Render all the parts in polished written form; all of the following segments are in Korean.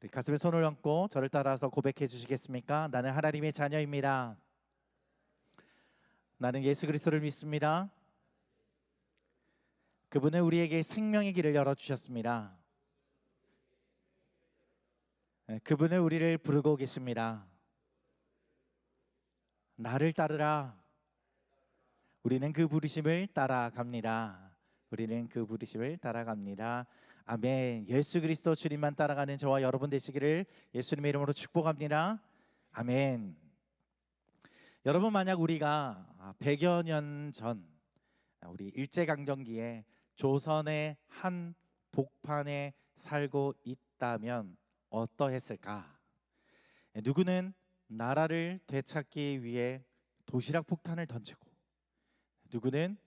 우리 가슴에 손을 얹고 저를 따라서 고백해 주시겠습니까? 나는 하나님의 자녀입니다. 나는 예수 그리스도를 믿습니다. 그분은 우리에게 생명의 길을 열어주셨습니다. 그분은 우리를 부르고 계십니다. 나를 따르라. 우리는 그 부르심을 따라갑니다. 우리는 그 부르심을 따라갑니다. 아멘. 예수 그리스도 주님만 따라가는 저와 여러분 되시기를 예수님의 이름으로 축복합니다. 아멘. 여러분, 만약 우리가 100여 년 전 우리 일제강점기에 조선의 한 복판에 살고 있다면 어떠했을까? 누구는 나라를 되찾기 위해 도시락 폭탄을 던지고, 누구는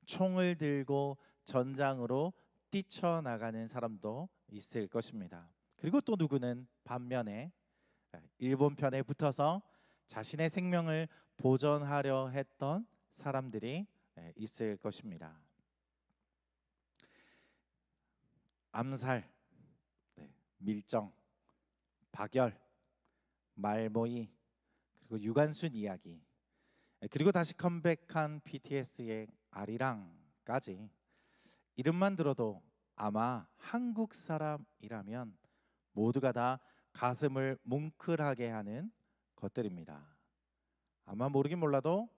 총을 들고 전장으로 뛰쳐나가는 사람도 있을 것입니다. 그리고 또 누구는 반면에 일본 편에 붙어서 자신의 생명을 보존하려 했던 사람들이 있을 것입니다. 암살, 밀정, 박열, 말모이, 그리고 유관순 이야기, 그리고 다시 컴백한 BTS의 아리랑까지 이름만 들어도 아마 한국 사람이라면 모두가 다 가슴을 뭉클하게 하는 것들입니다. 아마 모르긴 몰라도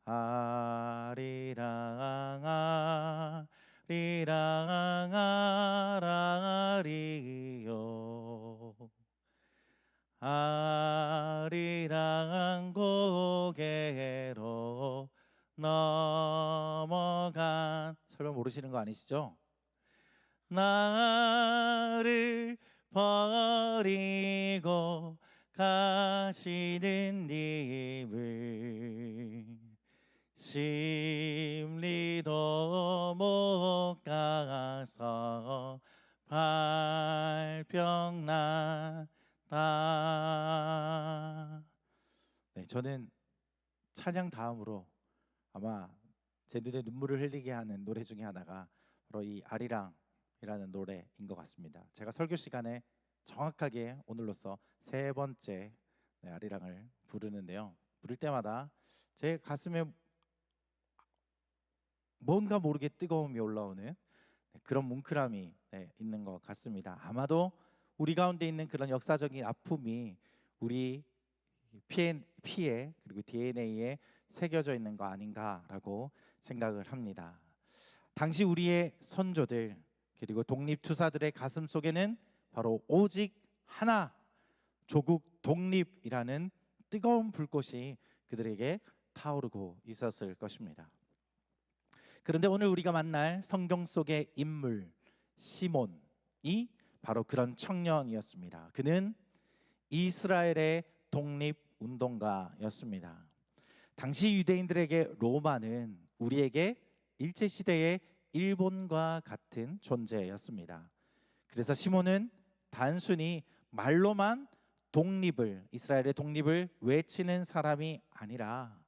아리랑 아리랑 아라리요 아리랑 고개로 넘어간, 설마 모르시는 거 아니시죠? 나를 버리고 가시는 님을 심리도 못 가서 발병났다. 저는 찬양 다음으로 아마 제 눈에 눈물을 흘리게 하는 노래 중에 하나가 바로 이 아리랑이라는 노래인 것 같습니다. 제가 설교 시간에 정확하게 오늘로써 세 번째 아리랑을 부르는데요, 부를 때마다 제 가슴에 뭔가 모르게 뜨거움이 올라오는 그런 뭉클함이 있는 것 같습니다. 아마도 우리 가운데 있는 그런 역사적인 아픔이 우리 피에 그리고 DNA에 새겨져 있는 거 아닌가라고 생각을 합니다. 당시 우리의 선조들 그리고 독립투사들의 가슴 속에는 바로 오직 하나, 조국 독립이라는 뜨거운 불꽃이 그들에게 타오르고 있었을 것입니다. 그런데 오늘 우리가 만날 성경 속의 인물 시몬이 바로 그런 청년이었습니다. 그는 이스라엘의 독립운동가였습니다. 당시 유대인들에게 로마는 우리에게 일제시대의 일본과 같은 존재였습니다. 그래서 시몬은 단순히 말로만 독립을, 이스라엘의 독립을 외치는 사람이 아니라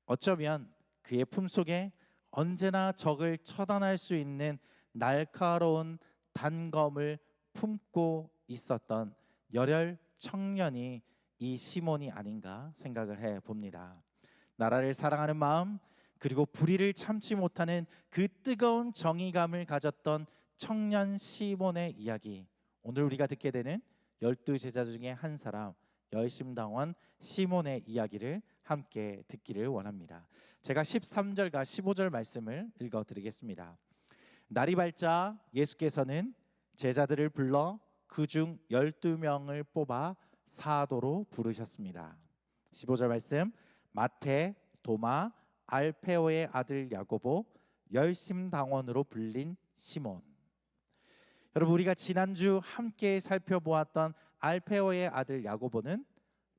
어쩌면 그의 품속에 언제나 적을 처단할 수 있는 날카로운 단검을 품고 있었던 열혈 청년이 이 시몬이 아닌가 생각을 해봅니다. 나라를 사랑하는 마음, 그리고 불의를 참지 못하는 그 뜨거운 정의감을 가졌던 청년 시몬의 이야기, 오늘 우리가 듣게 되는 12제자 중에 한 사람 열심당원 시몬의 이야기를 함께 듣기를 원합니다. 제가 13절과 15절 말씀을 읽어드리겠습니다. 날이 밝자 예수께서는 제자들을 불러 그중 12명을 뽑아 사도로 부르셨습니다. 15절 말씀, 마태, 도마, 알페오의 아들 야고보, 열심당원으로 불린 시몬. 여러분, 우리가 지난주 함께 살펴보았던 알페오의 아들 야고보는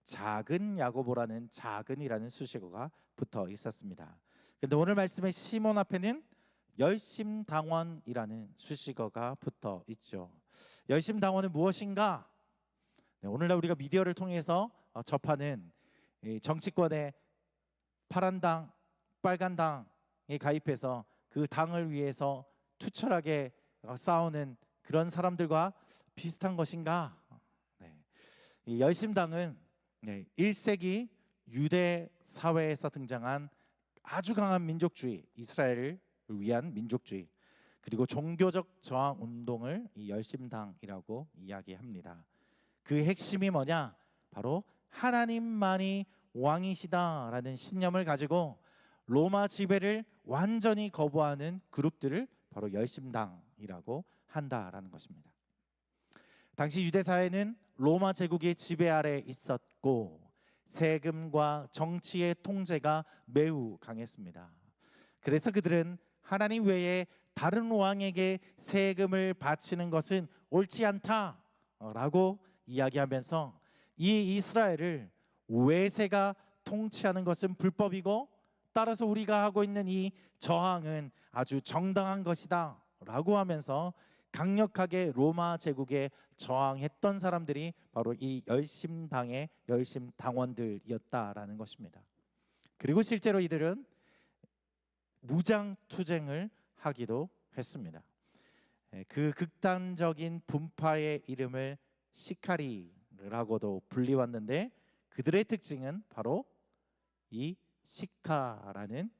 작은 야고보라는 작은이라는 수식어가 붙어 있었습니다. 그런데 오늘 말씀의 시몬 앞에는 열심당원이라는 수식어가 붙어 있죠. 열심당원은 무엇인가? 오늘날 우리가 미디어를 통해서 접하는 정치권의 파란 당, 빨간 당에 가입해서 그 당을 위해서 투철하게 싸우는 그런 사람들과 비슷한 것인가? 이 열심당은 1세기 유대 사회에서 등장한 아주 강한 민족주의, 이스라엘을 위한 민족주의, 그리고 종교적 저항 운동을 이 열심당이라고 이야기합니다. 그 핵심이 뭐냐? 바로 하나님만이 왕이시다라는 신념을 가지고 로마 지배를 완전히 거부하는 그룹들을 바로 열심당이라고 한다라는 것입니다. 당시 유대 사회는 로마 제국의 지배 아래 있었고 세금과 정치의 통제가 매우 강했습니다. 그래서 그들은 하나님 외에 다른 왕에게 세금을 바치는 것은 옳지 않다라고 이야기하면서 이 이스라엘을 외세가 통치하는 것은 불법이고 따라서 우리가 하고 있는 이 저항은 아주 정당한 것이다 라고 하면서 강력하게 로마 제국에 저항했던 사람들이 바로 이 열심당의 열심당원들이었다라는 것입니다. 그리고 실제로 이들은 무장투쟁을 하기도 했습니다. 그 극단적인 분파의 이름을 시카리라고도 불리웠는데 그들의 특징은 바로 이 시카라는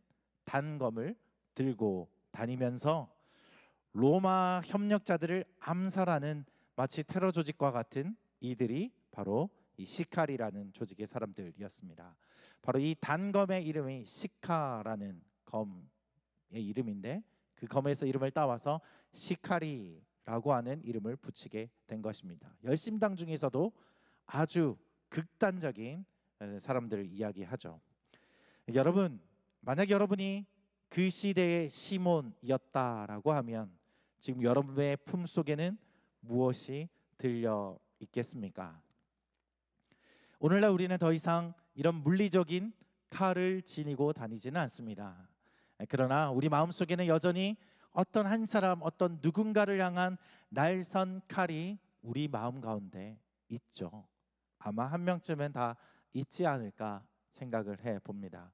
단검을 들고 다니면서 로마 협력자들을 암살하는 마치 테러 조직과 같은 이들이 바로 이 시카리라는 조직의 사람들이었습니다. 바로 이 단검의 이름이 시카라는 검의 이름인데 그 검에서 이름을 따와서 시카리라고 하는 이름을 붙이게 된 것입니다. 열심당 중에서도 아주 극단적인 사람들을 이야기하죠. 여러분, 만약 여러분이 그 시대의 시몬이었다라고 하면 지금 여러분의 품속에는 무엇이 들려 있겠습니까? 오늘날 우리는 더 이상 이런 물리적인 칼을 지니고 다니지는 않습니다. 그러나 우리 마음속에는 여전히 어떤 한 사람, 어떤 누군가를 향한 날선 칼이 우리 마음 가운데 있죠. 아마 한 명쯤은 다 있지 않을까 생각을 해봅니다.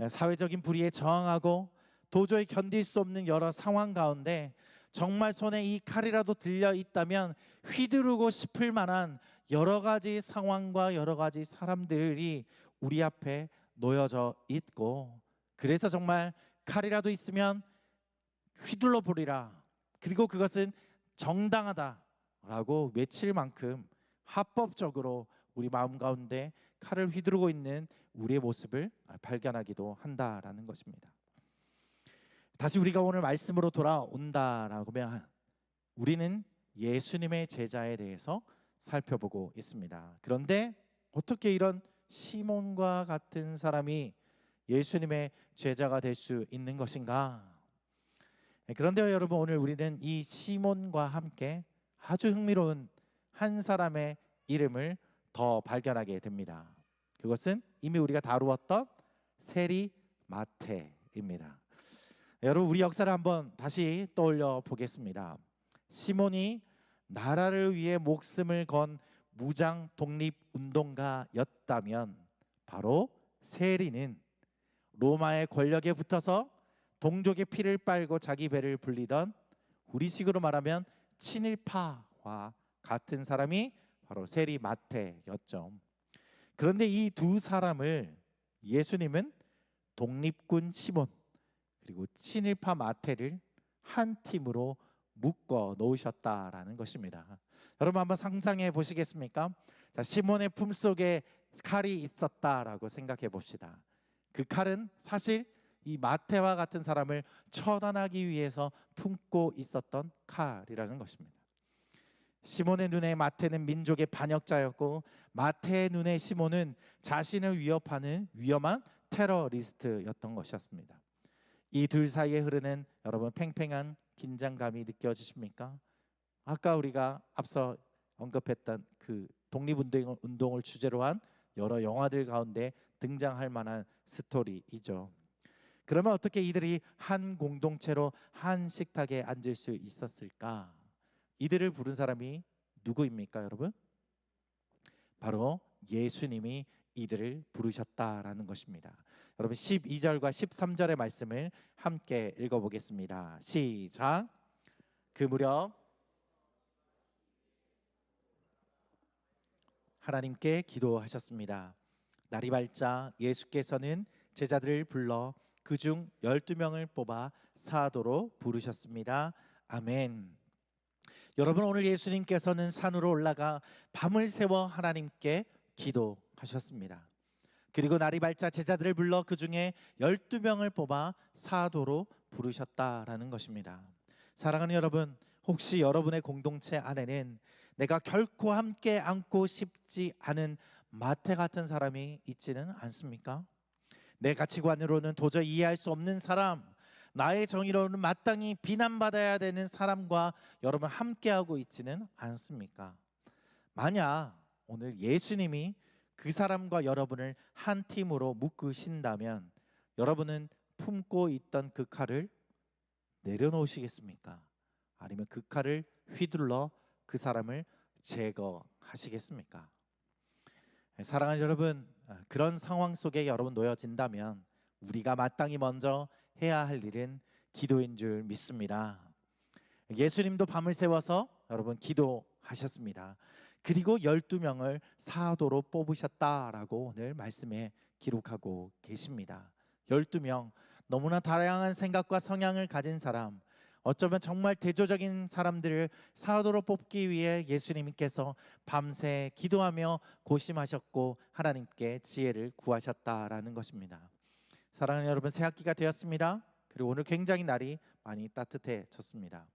사회적인 불의에 저항하고 도저히 견딜 수 없는 여러 상황 가운데 정말 손에 이 칼이라도 들려 있다면 휘두르고 싶을 만한 여러 가지 상황과 여러 가지 사람들이 우리 앞에 놓여져 있고 그래서 정말 칼이라도 있으면 휘둘러 보리라. 그리고 그것은 정당하다라고 외칠 만큼 합법적으로 우리 마음 가운데 칼을 휘두르고 있는 우리의 모습을 발견하기도 한다라는 것입니다. 다시 우리가 오늘 말씀으로 돌아온다라고 하면 우리는 예수님의 제자에 대해서 살펴보고 있습니다. 그런데 어떻게 이런 시몬과 같은 사람이 예수님의 제자가 될 수 있는 것인가? 그런데 여러분 오늘 우리는 이 시몬과 함께 아주 흥미로운 한 사람의 이름을 더 발견하게 됩니다. 그것은 이미 우리가 다루었던 세리 마태입니다. 여러분 우리 역사를 한번 다시 떠올려 보겠습니다. 시몬이 나라를 위해 목숨을 건 무장 독립 운동가였다면 바로 세리는 로마의 권력에 붙어서 동족의 피를 빨고 자기 배를 불리던 우리식으로 말하면 친일파와 같은 사람이 바로 세리 마태였죠. 그런데 이 두 사람을 예수님은 독립군 시몬 그리고 친일파 마태를 한 팀으로 묶어 놓으셨다라는 것입니다. 여러분 한번 상상해 보시겠습니까? 자, 시몬의 품속에 칼이 있었다라고 생각해 봅시다. 그 칼은 사실 이 마태와 같은 사람을 처단하기 위해서 품고 있었던 칼이라는 것입니다. 시몬의 눈에 마태는 민족의 반역자였고 마태의 눈에 시몬은 자신을 위협하는 위험한 테러리스트였던 것이었습니다. 이 둘 사이에 흐르는 여러분 팽팽한 긴장감이 느껴지십니까? 아까 우리가 앞서 언급했던 그 독립운동을 주제로 한 여러 영화들 가운데 등장할 만한 스토리이죠. 그러면 어떻게 이들이 한 공동체로 한 식탁에 앉을 수 있었을까? 이들을 부른 사람이 누구입니까, 여러분? 바로 예수님이 이들을 부르셨다라는 것입니다. 여러분 12절과 13절의 말씀을 함께 읽어보겠습니다. 시작. 그 무렵 하나님께 기도하셨습니다. 날이 밝자 예수께서는 제자들을 불러 그중 12명을 뽑아 사도로 부르셨습니다. 아멘. 여러분, 오늘 예수님께서는 산으로 올라가 밤을 새워 하나님께 기도하셨습니다. 그리고 날이 밝자 제자들을 불러 그중에 12명을 뽑아 사도로 부르셨다라는 것입니다. 사랑하는 여러분, 혹시 여러분의 공동체 안에는 내가 결코 함께 안고 싶지 않은 마태 같은 사람이 있지는 않습니까? 내 가치관으로는 도저히 이해할 수 없는 사람, 나의 정의로는 마땅히 비난받아야 되는 사람과 여러분 함께하고 있지는 않습니까? 만약 오늘 예수님이 그 사람과 여러분을 한 팀으로 묶으신다면 여러분은 품고 있던 그 칼을 내려놓으시겠습니까? 아니면 그 칼을 휘둘러 그 사람을 제거하시겠습니까? 사랑하는 여러분, 그런 상황 속에 여러분 놓여진다면 우리가 마땅히 먼저 해야 할 일은 기도인 줄 믿습니다. 예수님도 밤을 새워서 여러분 기도하셨습니다. 그리고 12명을 사도로 뽑으셨다라고 오늘 말씀에 기록하고 계십니다. 12명, 너무나 다양한 생각과 성향을 가진 사람, 어쩌면 정말 대조적인 사람들을 사도로 뽑기 위해 예수님께서 밤새 기도하며 고심하셨고 하나님께 지혜를 구하셨다라는 것입니다. 사랑하는 여러분, 새 학기가 되었습니다. 그리고 오늘 굉장히 날이 많이 따뜻해졌습니다.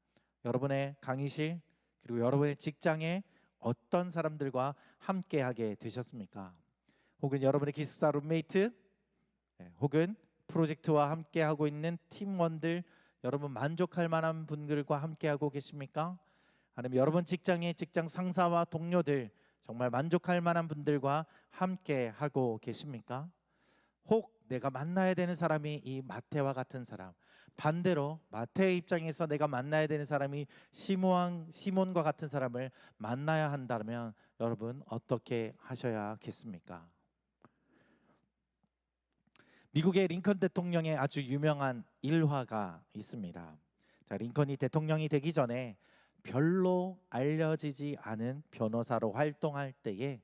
여러분의 강의실 그리고 여러분의 직장에 어떤 사람들과 함께하게 되셨습니까? 혹은 여러분의 기숙사 룸메이트, 혹은 프로젝트와 함께하고 있는 팀원들, 여러분 만족할 만한 분들과 함께하고 계십니까? 아니면 여러분 직장의 직장 상사와 동료들, 정말 만족할 만한 분들과 함께하고 계십니까? 혹 내가 만나야 되는 사람이 이 마태와 같은 사람, 반대로 마태의 입장에서 내가 만나야 되는 사람이 시몬과 같은 사람을 만나야 한다면 여러분 어떻게 하셔야겠습니까? 미국의 링컨 대통령의 아주 유명한 일화가 있습니다. 자, 링컨이 대통령이 되기 전에 별로 알려지지 않은 변호사로 활동할 때에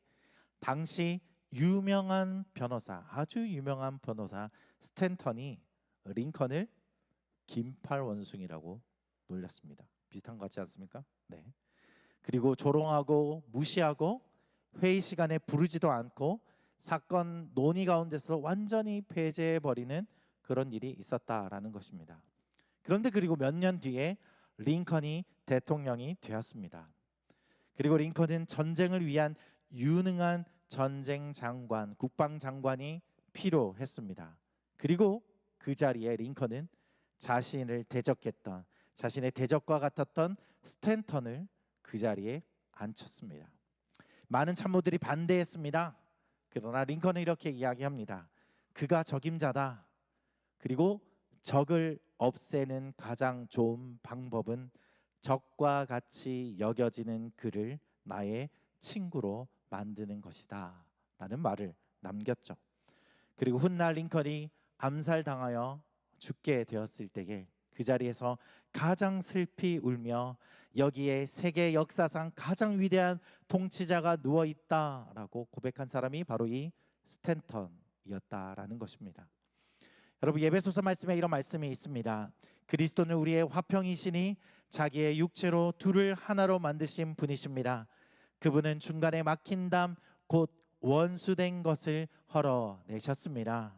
당시 유명한 변호사, 아주 유명한 변호사 스탠턴이 링컨을 긴팔 원숭이라고 놀렸습니다. 비슷한 것 같지 않습니까? 네. 그리고 조롱하고 무시하고 회의 시간에 부르지도 않고 사건 논의 가운데서 완전히 폐쇄해버리는 그런 일이 있었다라는 것입니다. 그런데 그리고 몇 년 뒤에 링컨이 대통령이 되었습니다. 그리고 링컨은 전쟁을 위한 유능한 전쟁 장관, 국방장관이 필요했습니다. 그리고 그 자리에 링컨은 자신을 대적했던, 자신의 대적과 같았던 스탠턴을 그 자리에 앉혔습니다. 많은 참모들이 반대했습니다. 그러나 링컨은 이렇게 이야기합니다. 그가 적임자다. 그리고 적을 없애는 가장 좋은 방법은 적과 같이 여겨지는 그를 나의 친구로 만드는 것이다 라는 말을 남겼죠. 그리고 훗날 링컨이 암살당하여 죽게 되었을 때에 그 자리에서 가장 슬피 울며 여기에 세계 역사상 가장 위대한 통치자가 누워있다라고 고백한 사람이 바로 이 스탠턴이었다라는 것입니다. 여러분, 예배소서 말씀에 이런 말씀이 있습니다. 그리스도는 우리의 화평이시니 자기의 육체로 둘을 하나로 만드신 분이십니다. 그분은 중간에 막힌 담 곧 원수된 것을 헐어내셨습니다.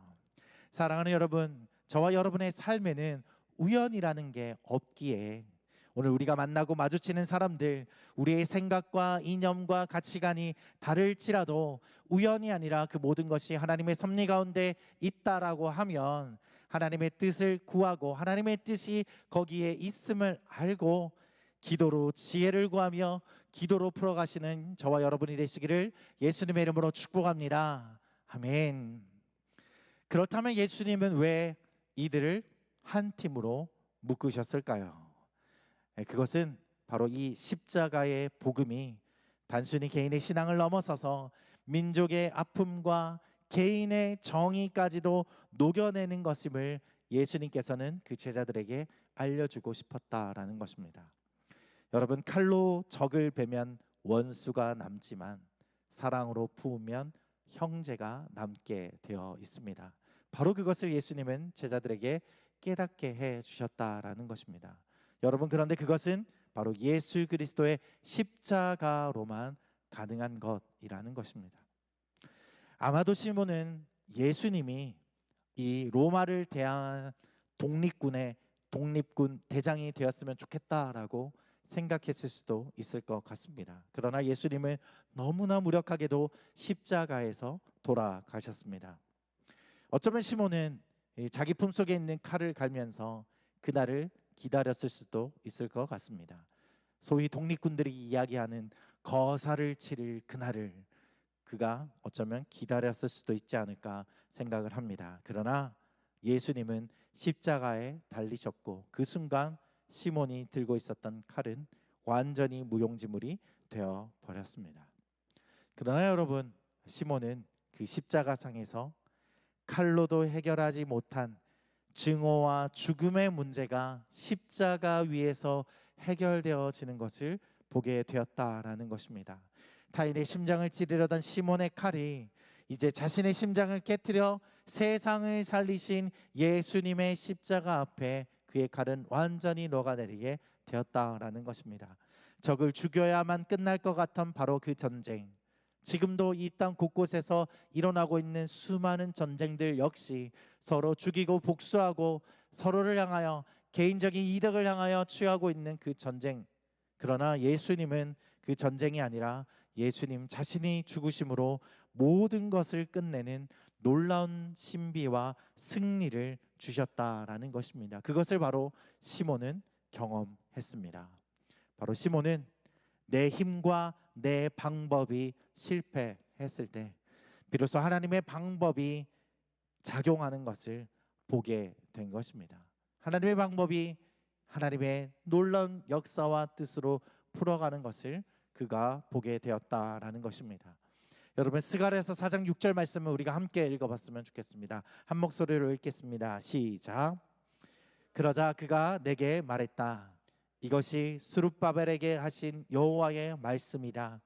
사랑하는 여러분, 저와 여러분의 삶에는 우연이라는 게 없기에 오늘 우리가 만나고 마주치는 사람들, 우리의 생각과 이념과 가치관이 다를지라도 우연이 아니라 그 모든 것이 하나님의 섭리 가운데 있다라고 하면 하나님의 뜻을 구하고 하나님의 뜻이 거기에 있음을 알고 기도로 지혜를 구하며 기도로 풀어가시는 저와 여러분이 되시기를 예수님의 이름으로 축복합니다. 아멘. 그렇다면 예수님은 왜 이들을 한 팀으로 묶으셨을까요? 그것은 바로 이 십자가의 복음이 단순히 개인의 신앙을 넘어서서 민족의 아픔과 개인의 정의까지도 녹여내는 것임을 예수님께서는 그 제자들에게 알려주고 싶었다라는 것입니다. 여러분, 칼로 적을 베면 원수가 남지만 사랑으로 부으면 형제가 남게 되어 있습니다. 바로 그것을 예수님은 제자들에게 깨닫게 해 주셨다라는 것입니다. 여러분, 그런데 그것은 바로 예수 그리스도의 십자가로만 가능한 것이라는 것입니다. 아마도 시몬은 예수님이 이 로마를 대항한 독립군 대장이 되었으면 좋겠다라고 생각했을 수도 있을 것 같습니다. 그러나 예수님은 너무나 무력하게도 십자가에서 돌아가셨습니다. 어쩌면 시몬은 자기 품속에 있는 칼을 갈면서 그날을 기다렸을 수도 있을 것 같습니다. 소위 독립군들이 이야기하는 거사를 치를 그날을 그가 어쩌면 기다렸을 수도 있지 않을까 생각을 합니다. 그러나 예수님은 십자가에 달리셨고 그 순간 시몬이 들고 있었던 칼은 완전히 무용지물이 되어 버렸습니다. 그러나 여러분, 시몬은 그 십자가상에서 칼로도 해결하지 못한 증오와 죽음의 문제가 십자가 위에서 해결되어지는 것을 보게 되었다라는 것입니다. 타인의 심장을 찌르려던 시몬의 칼이 이제 자신의 심장을 깨트려 세상을 살리신 예수님의 십자가 앞에 그의 칼은 완전히 녹아내리게 되었다라는 것입니다. 적을 죽여야만 끝날 것 같던 바로 그 전쟁, 지금도 이 땅 곳곳에서 일어나고 있는 수많은 전쟁들 역시 서로 죽이고 복수하고 서로를 향하여 개인적인 이득을 향하여 취하고 있는 그 전쟁. 그러나 예수님은 그 전쟁이 아니라 예수님 자신이 죽으심으로 모든 것을 끝내는 놀라운 신비와 승리를 주셨다라는 것입니다. 그것을 바로 시몬은 경험했습니다. 바로 시몬은 내 힘과 내 방법이 실패했을 때 비로소 하나님의 방법이 작용하는 것을 보게 된 것입니다. 하나님의 방법이 하나님의 놀라운 역사와 뜻으로 풀어가는 것을 그가 보게 되었다라는 것입니다. 여러분, 스가랴서 4장 6절 말씀을 우리가 함께 읽어봤으면 좋겠습니다. 한 목소리로 읽겠습니다. 시작. 그러자 그가 내게 말했다. 이것이 스룹바벨에게 하신 여호와의 말씀이다.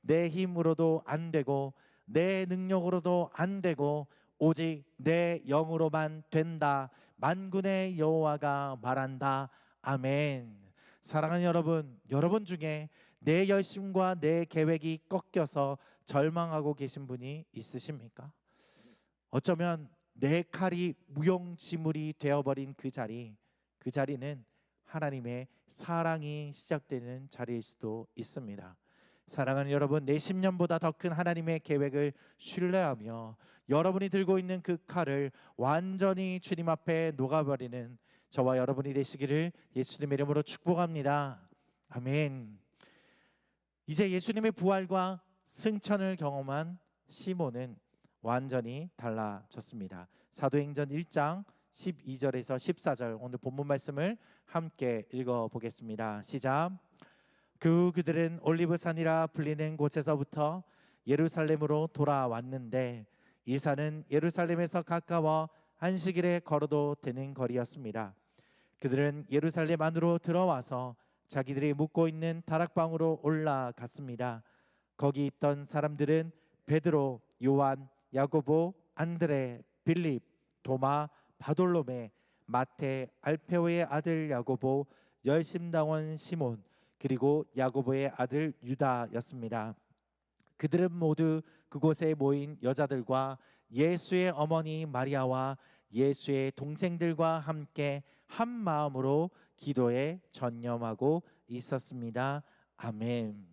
내 힘으로도 안 되고 내 능력으로도 안 되고 오직 내 영으로만 된다. 만군의 여호와가 말한다. 아멘. 사랑하는 여러분, 여러분 중에 내 열심과 내 계획이 꺾여서 절망하고 계신 분이 있으십니까? 어쩌면 내 칼이 무용지물이 되어버린 그 자리는 하나님의 사랑이 시작되는 자리일 수도 있습니다. 사랑하는 여러분, 내 심년보다 더 큰 하나님의 계획을 신뢰하며 여러분이 들고 있는 그 칼을 완전히 주님 앞에 녹아버리는 저와 여러분이 되시기를 예수님의 이름으로 축복합니다. 아멘. 이제 예수님의 부활과 승천을 경험한 시몬은 완전히 달라졌습니다. 사도행전 1장 12절에서 14절 오늘 본문 말씀을 함께 읽어보겠습니다. 시작. 그들은 올리브산이라 불리는 곳에서부터 예루살렘으로 돌아왔는데 이 산은 예루살렘에서 가까워 안식일에 걸어도 되는 거리였습니다. 그들은 예루살렘 안으로 들어와서 자기들이 묵고 있는 다락방으로 올라갔습니다. 거기 있던 사람들은 베드로, 요한, 야고보, 안드레, 빌립, 도마, 바돌로메, 마태, 알페오의 아들 야고보, 열심당원 시몬, 그리고 야고보의 아들 유다였습니다. 그들은 모두 그곳에 모인 여자들과 예수의 어머니 마리아와 예수의 동생들과 함께 한 마음으로 기도에 전념하고 있었습니다. 아멘.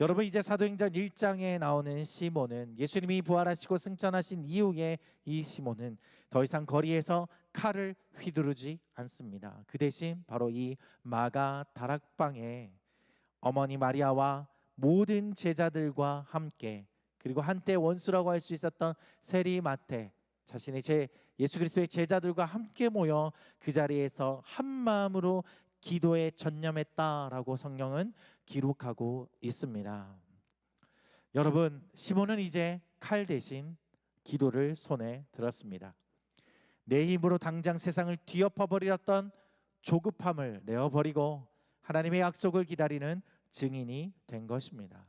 여러분, 이제 사도행전 1장에 나오는 시몬은 예수님이 부활하시고 승천하신 이후에 이 시몬은 더 이상 거리에서 칼을 휘두르지 않습니다. 그 대신 바로 이 마가 다락방에 어머니 마리아와 모든 제자들과 함께, 그리고 한때 원수라고 할 수 있었던 세리 마태, 자신의 예수 그리스도의 제자들과 함께 모여 그 자리에서 한 마음으로 기도에 전념했다라고 성경은 기록하고 있습니다. 여러분, 시몬은 이제 칼 대신 기도를 손에 들었습니다. 내 힘으로 당장 세상을 뒤엎어버렸던 조급함을 내어버리고 하나님의 약속을 기다리는 증인이 된 것입니다.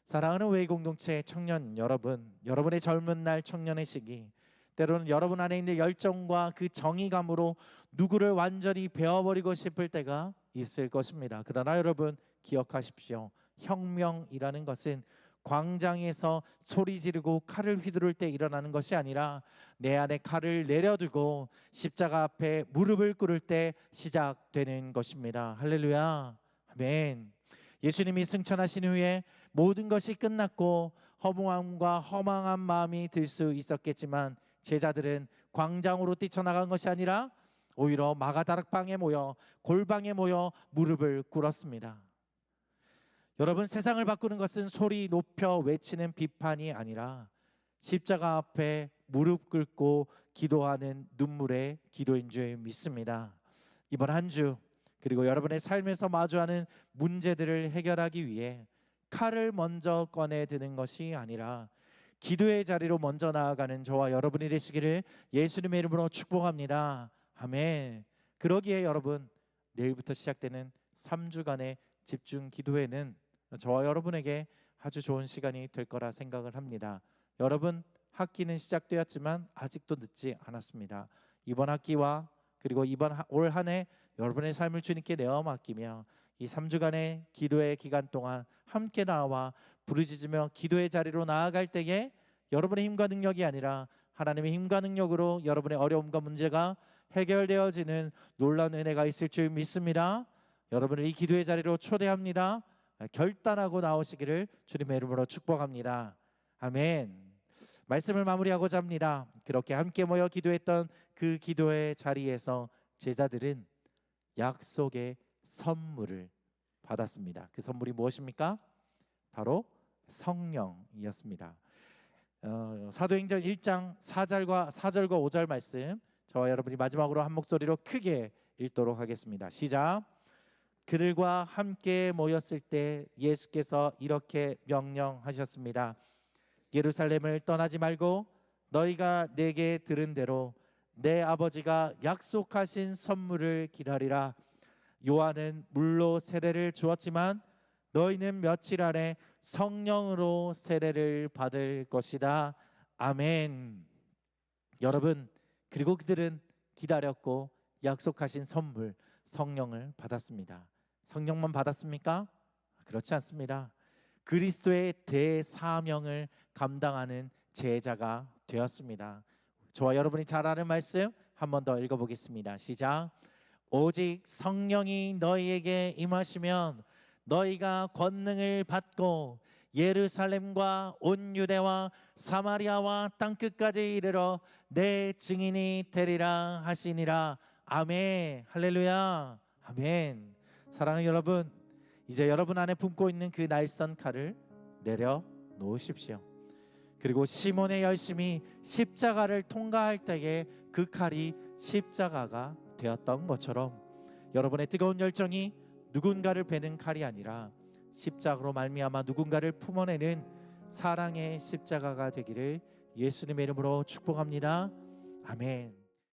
사랑하는 웨이 공동체 청년 여러분, 여러분의 젊은 날 청년의 시기, 때로는 여러분 안에 있는 열정과 그 정의감으로 누구를 완전히 베어버리고 싶을 때가 있을 것입니다. 그러나 여러분 기억하십시오. 혁명이라는 것은 광장에서 소리 지르고 칼을 휘두를 때 일어나는 것이 아니라 내 안에 칼을 내려두고 십자가 앞에 무릎을 꿇을 때 시작되는 것입니다. 할렐루야, 아멘. 예수님이 승천하신 후에 모든 것이 끝났고 허무함과 허망한 마음이 들 수 있었겠지만 제자들은 광장으로 뛰쳐나간 것이 아니라 오히려 마가다락방에 모여 골방에 모여 무릎을 꿇었습니다. 여러분, 세상을 바꾸는 것은 소리 높여 외치는 비판이 아니라 십자가 앞에 무릎 꿇고 기도하는 눈물의 기도인 줄 믿습니다. 이번 한 주 그리고 여러분의 삶에서 마주하는 문제들을 해결하기 위해 칼을 먼저 꺼내 드는 것이 아니라 기도의 자리로 먼저 나아가는 저와 여러분이 되시기를 예수님의 이름으로 축복합니다. 아멘. 그러기에 여러분, 내일부터 시작되는 3주간의 집중 기도회는 저와 여러분에게 아주 좋은 시간이 될 거라 생각을 합니다. 여러분, 학기는 시작되었지만 아직도 늦지 않았습니다. 이번 학기와 그리고 이번 올 한 해 여러분의 삶을 주님께 내어 맡기며 이 3주간의 기도의 기간 동안 함께 나와 부르짖으며 기도의 자리로 나아갈 때에 여러분의 힘과 능력이 아니라 하나님의 힘과 능력으로 여러분의 어려움과 문제가 해결되어지는 놀라운 은혜가 있을 줄 믿습니다. 여러분을 이 기도의 자리로 초대합니다. 결단하고 나오시기를 주님의 이름으로 축복합니다. 아멘. 말씀을 마무리하고자 합니다. 그렇게 함께 모여 기도했던 그 기도의 자리에서 제자들은 약속의 선물을 받았습니다. 그 선물이 무엇입니까? 바로 성령이었습니다. 사도행전 1장 4절과 5절 말씀, 저와 여러분이 마지막으로 한 목소리로 크게 읽도록 하겠습니다. 시작. 그들과 함께 모였을 때 예수께서 이렇게 명령하셨습니다. 예루살렘을 떠나지 말고 너희가 내게 들은 대로 내 아버지가 약속하신 선물을 기다리라. 요한은 물로 세례를 주었지만 너희는 며칠 안에 성령으로 세례를 받을 것이다. 아멘. 여러분, 그리고 그들은 기다렸고 약속하신 선물 성령을 받았습니다. 성령만 받았습니까? 그렇지 않습니다. 그리스도의 대사명을 감당하는 제자가 되었습니다. 저와 여러분이 잘 아는 말씀 한 번 더 읽어보겠습니다. 시작. 오직 성령이 너희에게 임하시면 너희가 권능을 받고 예루살렘과 온 유대와 사마리아와 땅끝까지 이르러 내 증인이 되리라 하시니라. 아멘. 할렐루야. 아멘. 사랑하는 여러분, 이제 여러분 안에 품고 있는 그 날선 칼을 내려놓으십시오. 그리고 시몬의 열심이 십자가를 통과할 때에 그 칼이 십자가가 되었던 것처럼 여러분의 뜨거운 열정이 누군가를 베는 칼이 아니라 십자가로 말미암아 누군가를 품어내는 사랑의 십자가가 되기를 예수님의 이름으로 축복합니다. 아멘.